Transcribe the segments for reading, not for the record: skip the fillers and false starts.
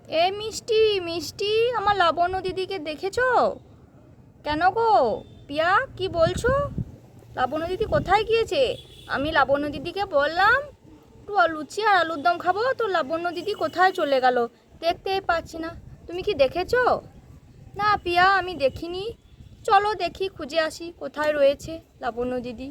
এ মিষ্টি মিষ্টি, আমার লাবণ্য দিদিকে দেখেছো? কেন গো পিয়া, কি বলছো? লাবণ্য দিদি কোথায় গিয়েছে? আমি লাবণ্য দিদিকে বললাম একটু লুচি আর আলুর দম খাবো, তো লাবণ্য দিদি কোথায় চলে গেল দেখতেই পাচ্ছি না। তুমি কি দেখেছো? না পিয়া, আমি দেখিনি। চলো দেখি, খুঁজে আসি কোথায় রয়েছে লাবণ্য দিদি।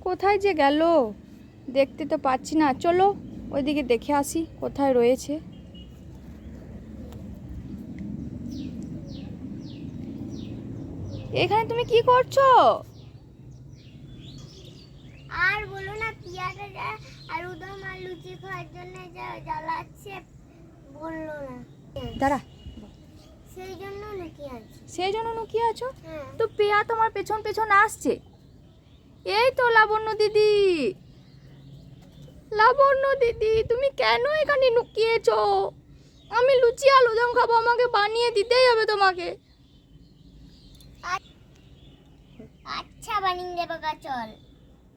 কোথায় যে গেল দেখতে তো পাচ্ছি না। চলো ওইদিকে দেখে আসি কোথায় রয়েছে। এখানে তুমি কি করছো? আর বলো না, পিয়াটা যা আলু দম আর লুচি খাওয়ার জন্য যা জ্বালাচ্ছে বললো না। দাঁড়া, সেই জন্য লুকিয়ে আছি। সেই জন্য লুকিয়ে আছো? হ্যাঁ। তো পিয়া তোমার পেছন পেছন আসছে। এই তো লাবণ্য দিদি, লাবণ্য দিদি তুমি কেন এখানে লুকিয়েছো? আমি লুচি আলু দম খাবো, আমাকে বানিয়ে দিতেই হবে তোমাকে। আচ্ছা, বানিয়ে দেবো গা, চল।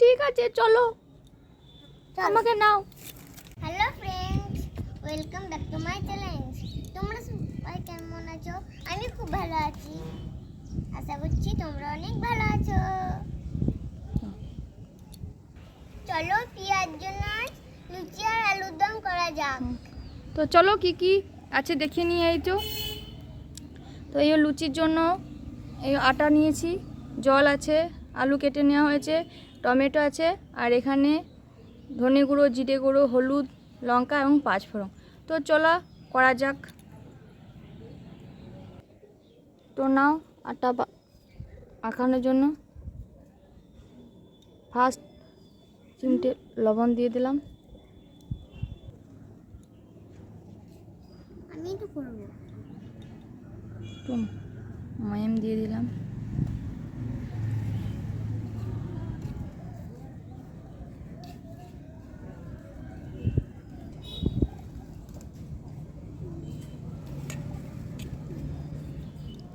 ঠিক আছে চলো, চল। আমাকে নাও। Hello friends, welcome back to my challenge. তোমরা সবাই কেমন আছো? আমি খুব ভালো আছি, আশা করছি তোমরা অনেক ভালো আছো। চলো পিয়ার জন্য আজ লুচি আর আলুর দম করা যাক। তো চলো কি কি আছে দেখিয়ে নিয়ে। এই তো এই লুচির জন্য এই আটা নিয়েছি, জল আছে, আলু কেটে নেওয়া হয়েছে, টমেটো আছে, আর এখানে ধনে গুঁড়ো, জিরে গুঁড়ো, হলুদ, লঙ্কা এবং পাঁচফোড়ন। তো চলো করা যাক। তো নাও আটা মাখানোর জন্য ফার্স্ট চিমটে লবণ দিয়ে দিলাম। আমি তো করবো। একটু ময়াম দিয়ে দিলাম।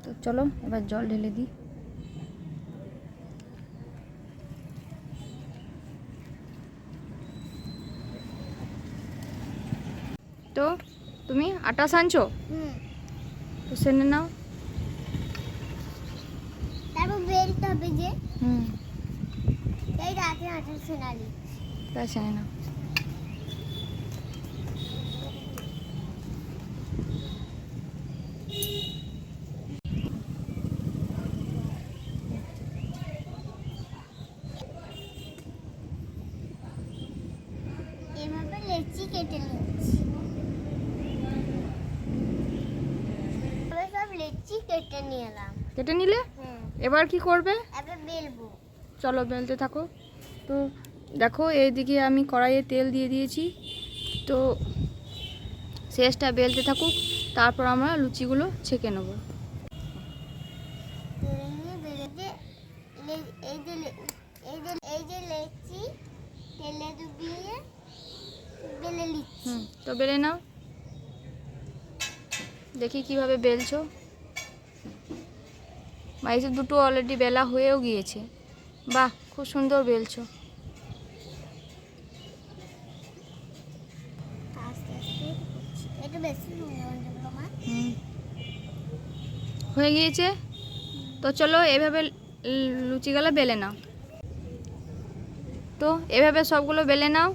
তো চলো এবার জল ঢেলে দিই। তো তুমি আটা সানছো, তো সেনে নাও। তারপর বেলতে হবে যে, হুম, তাই রাতে আটা সেনালি। তা সেনে নাও। এভাবে লেচি কেটে নিচ্ছি। এবার সব লেচি কেটে নিয়ে এলাম। কেটে নিলে হ্যাঁ, এবার কি করবে? এবার বেলবো। চলো বেলতে থাকো। তো দেখো এইদিকে আমি কড়াইয়ে তেল দিয়ে দিয়েছি, তো শেষটা বেলতে থাকুক, তারপর আমরা লুচিগুলো ছেঁকে নেবো। তেল নিয়ে বেলে যে এই যে লেচি তেলে ডুবিয়ে বেলে নিচ্ছি। তো বেলে নাও, দেখি কিভাবে বেলছো। মাইসে দুটো অলরেডি বেলা হয়েও গিয়েছে। বাহ, খুব সুন্দর বেলছো। আস্তে আস্তে করছি। এটা বেশি হলো মা। হয়ে গিয়েছে। তো চলো এভাবে লুচিগুলো বেলে নাও। তো এভাবে সবগুলো বেলে নাও।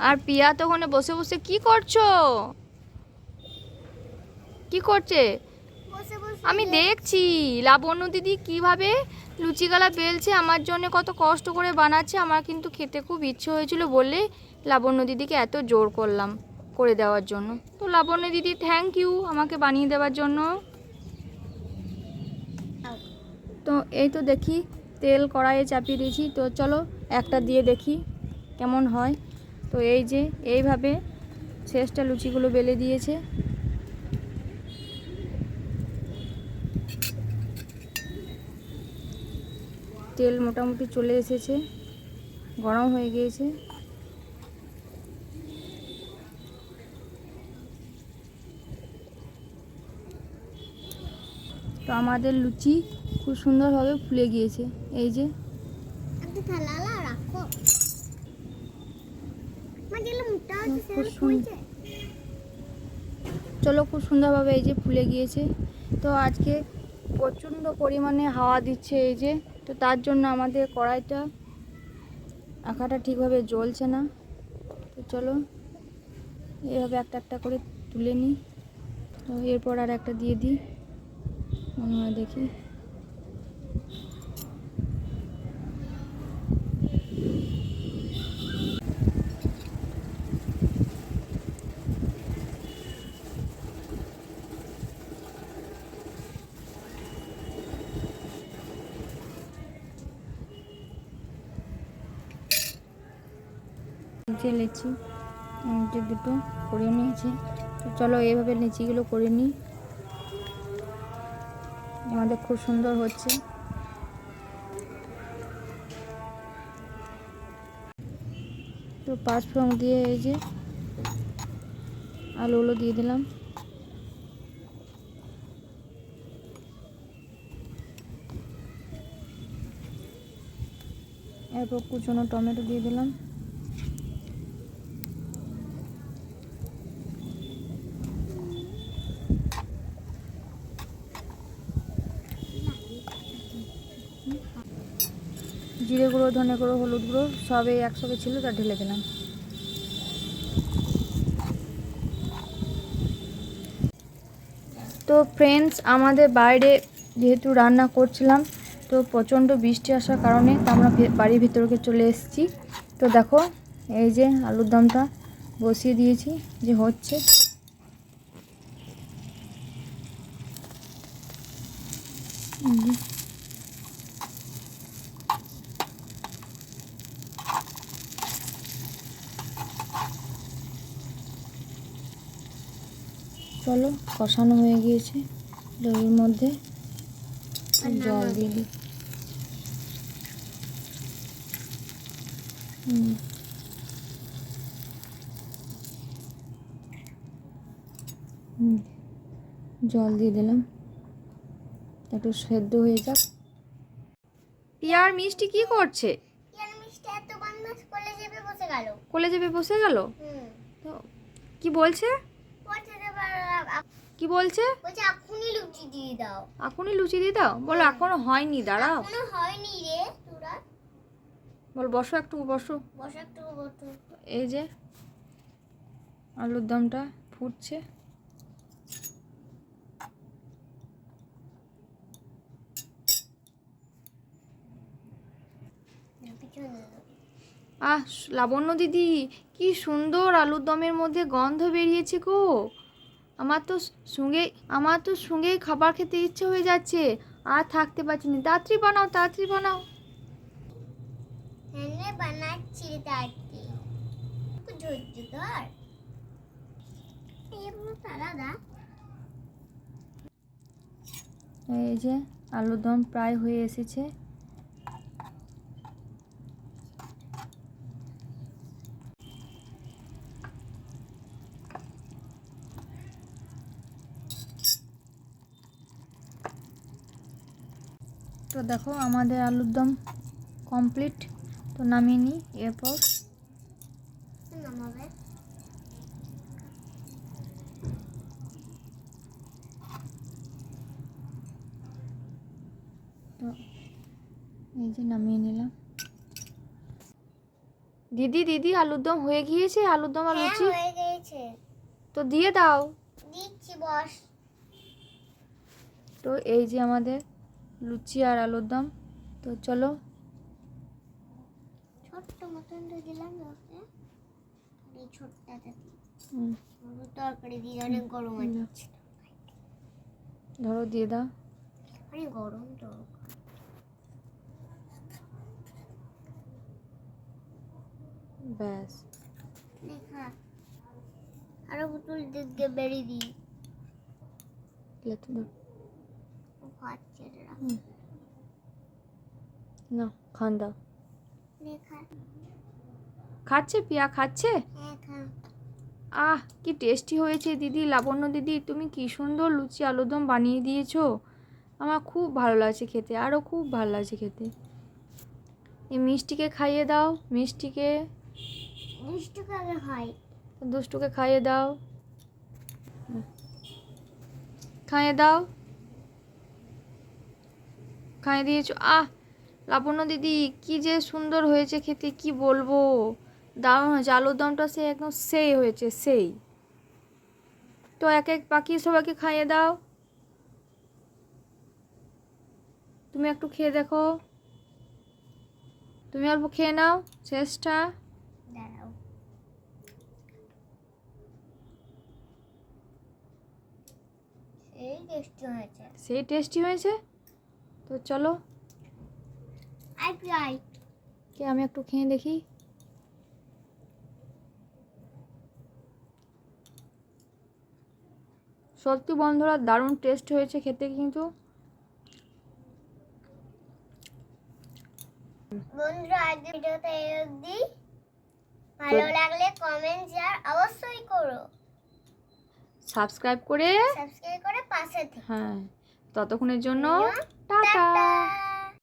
আর পিয়া তো ওখানে বসে বসে কি করছো? কি করছে? বসে বসে আমি দেখছি লাবণ্য দিদি কিভাবে লুচিগুলা বেলছে, আমার জন্য কত কষ্ট করে বানাচ্ছে। আমার কিন্তু খেতে খুব ইচ্ছে হয়েছিল বলে লাবণ্য দিদিকে এত জোর করলাম করে দেওয়ার জন্য। তো লাবণ্য দিদি থ্যাংক ইউ আমাকে বানিয়ে দেওয়ার জন্য। তো এই তো দেখি তেল কড়াইয়ে চাপিয়ে দিয়েছি, তো চলো একটা দিয়ে দেখি কেমন হয়। তো এই যে এইভাবে শেষটা লুচিগুলো বেলে দিয়েছে। তেল মোটামুটি চলে এসেছে, গরম হয়ে গিয়েছে। তো আমাদের লুচি খুব সুন্দরভাবে ফুলে গিয়েছে। এই যে একটা থালা রাখো। মা দিলাম এটা হচ্ছে খুব সেটা সুন্দর। ফুলছে। চলো, খুব সুন্দরভাবে এই যে ফুলে গিয়েছে। তো আজকে প্রচণ্ড পরিমাণে হাওয়া দিচ্ছে এই যে, তো তার জন্য আমাদের কড়াইটা আঁকাটা ঠিকভাবে জ্বলছে না। তো চলো এভাবে একটা একটা করে তুলে নিই। তো এরপর আর একটা দিয়ে দিই, মনে হয় দেখি। যে লেচি যে দুটো করে নিয়েছি। তো চলো এইভাবে লিচিগুলো করে নিই, আমাদের খুব সুন্দর হচ্ছে। তো পাঁচফোড়ন দিয়ে এই যে আলুগুলো দিয়ে দিলাম। এরপর কুচনো টমেটো দিয়ে দিলাম। জিরে গুঁড়ো, ধনে গুঁড়ো, হলুদ গুঁড়ো সব এই একসঙ্গে ছিল, তা ঢেলে দিলাম। তো ফ্রেন্ডস, আমাদের বাইরে যেহেতু রান্না করছিলাম, তো প্রচণ্ড বৃষ্টি আসার কারণে তো আমরা বাড়ির ভিতরকে চলে এসেছি। তো দেখো এই যে আলুর দমটা বসিয়ে দিয়েছি, যে হচ্ছে। চলো কষানো হয়ে গিয়েছে, দইয়ের মধ্যে জল দিয়ে দিই। জল দিয়ে দিলাম, একটু সেদ্ধ হয়ে যাক। পিয়ার মিষ্টি কি করছে? ইয়ার মিষ্টি এত বদমাশ কলেজে বসে গেল। কলেজে বসে গেল। তো কি বলছে? বলছে কি বলছে? বলছে এখনই লুচি দিয়ে দাও। এখনই লুচি দিয়ে দাও? বলো এখনো হয়নি, দাঁড়াও। এখনো হয়নি রে তোরা। বল বসো, একটু বসো। বস একটু বসো। এই যে আলুর দমটা ফুটছে। আহ লাবণ্য দিদি, কি সুন্দর আলুর দমের মধ্যে গন্ধ বেরিয়েছে গো। আমার তো সঙ্গেই খাবার খেতে ইচ্ছে হয়ে যাচ্ছে, আর থাকতে পারছি না। তাড়াতাড়ি বানাও, তাড়াতাড়ি বানাও। হ্যাঁ বানাচ্ছি তাড়াতাড়ি, একটু ধৈর্য ধর। এগুলো আলাদা। এই যে আলুর দম প্রায় হয়ে এসেছে। তো দেখো আমাদের আলুর দম কমপ্লিট। তো নামিয়ে নিই। এরপর নামাবে। তো এই যে নামিয়ে নিলাম। দিদি দিদি আলুর দম হয়ে গিয়েছে, আলুর দম আর লুচি হয়ে গেছে। তো দিয়ে দাও। দিচ্ছি বস। তো এই যে আমাদের লুচি আর আলুর দম। তো চলো ছোট্ট মতন দিয়ে দিলাম ওকে। এই ছোট্টটা তরকারি দিয়ে অনেক গরম আছে। ধরো দিয়ে দাও। অনেক গরম তো। ব্যাস। দেখা আরো বোতল দিকে বেরিয়ে দিই। খাচ্ছে না খান দাও। দেখা খাচ্ছে পিয়া, খাচ্ছে। হ্যাঁ খা। আহ কি টেস্টি হয়েছে দিদি। লাবণ্য দিদি, তুমি কি সুন্দর লুচি আলুর দম বানিয়ে দিয়েছো। আমার খুব ভালো লাগছে খেতে, আরও খুব ভালো লাগছে খেতে। এই মিষ্টিকে খাইয়ে দাও, মিষ্টিকে। মিষ্টি আগে খাই। দুষ্টুকে খাইয়ে দাও, খাইয়ে দাও। খাইয়ে দিয়েছো? লাবণ্য দিদি কি যে সুন্দর হয়েছে খেতে, কি বলবো, দারুণ হয়েছে। আলুর দমটা সে একদম সেই হয়েছে, সেই। তো এক এক বাকি সবাইকে খাইয়ে দাও। তুমি একটু খেয়ে দেখো, তুমি অল্প খেয়ে নাও শেষটা। দাঁড়াও, সেই টেস্টি হয়েছে। সেই টেস্টি হয়েছে। তো চলো আই ট্রাই। কে আমি একটু খেয়ে দেখি। সত্যি বন্ধুরা দারুণ টেস্ট হয়েছে খেতে কিন্তু। বন্ধুরা আজকের ভিডিওটা এই অবধি। ভালো লাগলে কমেন্ট শেয়ার অবশ্যই করো, সাবস্ক্রাইব করে সাবস্ক্রাইব করে পাশে থেকো। হ্যাঁ, ততক্ষণের জন্য টাটা। টাটা।